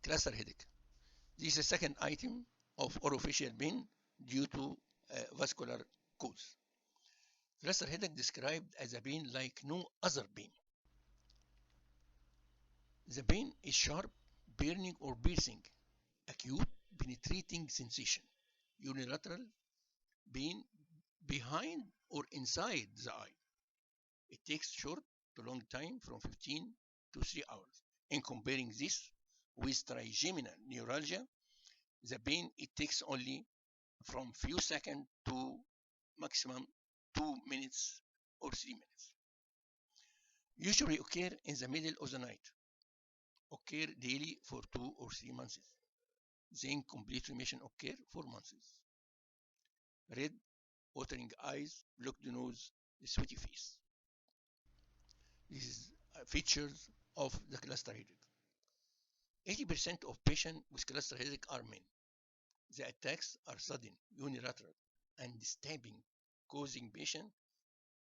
Cluster headache. This is the second item of orofacial pain due to vascular cause. Cluster headache described as a pain like no other pain. The pain is sharp, burning or piercing, acute, penetrating sensation, unilateral pain behind or inside the eye. It takes short to long time from 15 to 3 hours. In comparing this with trigeminal neuralgia, the pain it takes only from few seconds to maximum 2 minutes or 3 minutes. Usually occur in the middle of the night, occur daily for 2 or 3 months. Then complete remission occur for months. Red, watering eyes, blocked nose, sweaty face. This is features of the cluster headache. 80% of patients with cluster headache are men. The attacks are sudden, unilateral, and stabbing, causing patient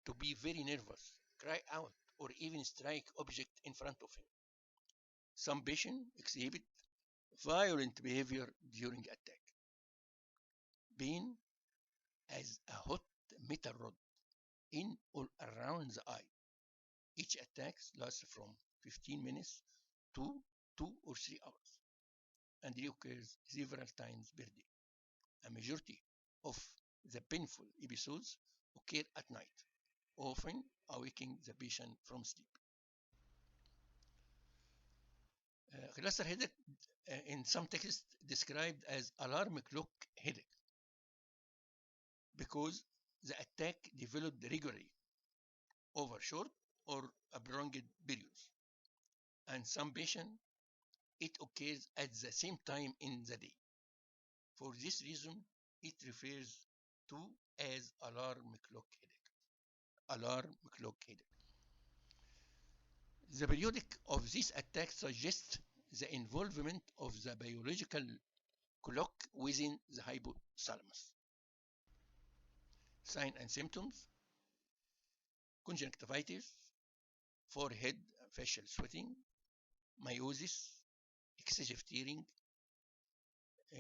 to be very nervous, cry out, or even strike object in front of him. Some patients exhibit violent behavior during attack. Pain as a hot metal rod in or around the eye. Each attack lasts from 15 minutes to 2 or 3 hours and reoccurs several times per day. A majority of the painful episodes occur at night, often awaking the patient from sleep. Cluster headache in some texts described as alarm clock headache because the attack developed regularly over short or prolonged periods. And some patients, it occurs at the same time in the day. For this reason, it refers to as alarm clock headache. Alarm clock headache. The periodic of this attack suggests the involvement of the biological clock within the hypothalamus. Signs and symptoms: conjunctivitis, forehead facial sweating, meiosis, excessive tearing,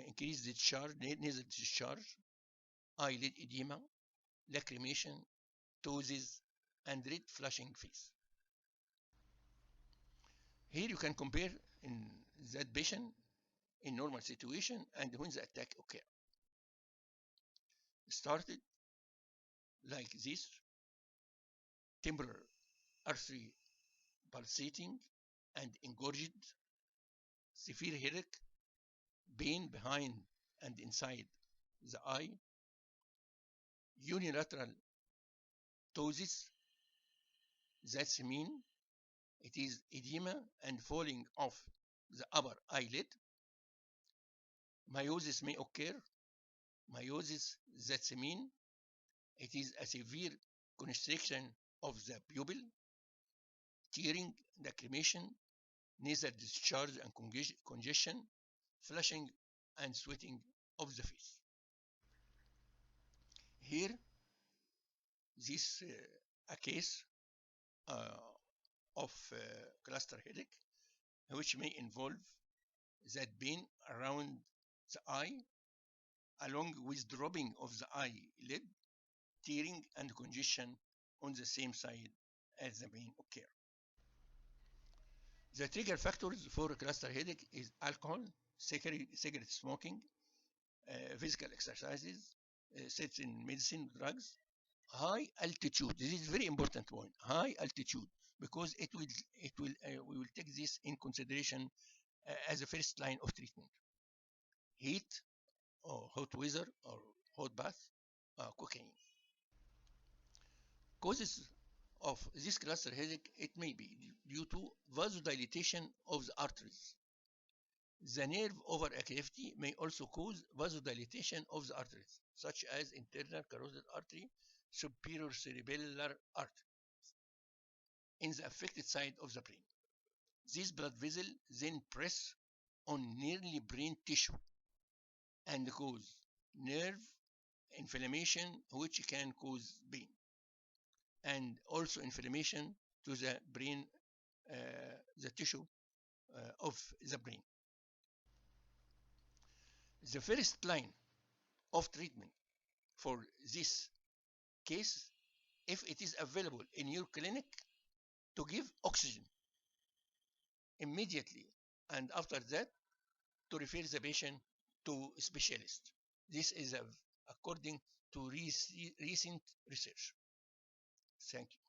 increased discharge, nasal discharge, eyelid edema, lacrimation, ptosis, and red flushing face. Here you can compare in that patient in normal situation and when the attack occurred. Started like this: temporal artery pulsating and engorged, severe headache, pain behind and inside the eye, unilateral ptosis, that's mean it is edema and falling off the upper eyelid. Meiosis may occur. Meiosis, that's mean it is a severe constriction of the pupil, tearing, lacrimation, nasal discharge and congestion, flushing and sweating of the face. Here, this a case of cluster headache, which may involve that pain around the eye, along with dropping of the eyelid, tearing and congestion on the same side as the pain occur. The trigger factors for cluster headache is alcohol, cigarette smoking, physical exercises, certain medicine, drugs, high altitude. This is very important point. High altitude, because we will take this in consideration as a first line of treatment. Heat or hot weather or hot bath, cocaine. Causes of this cluster headache, it may be due to vasodilation of the arteries. The nerve overactivity may also cause vasodilation of the arteries, such as internal carotid artery, superior cerebellar artery, in the affected side of the brain. This blood vessel then press on nearly brain tissue and cause nerve inflammation, which can cause pain, and also inflammation to the brain, the tissue of the brain. The first line of treatment for this case, if it is available in your clinic, to give oxygen immediately, and after that to refer the patient to a specialist. This is according to recent research. Thank you.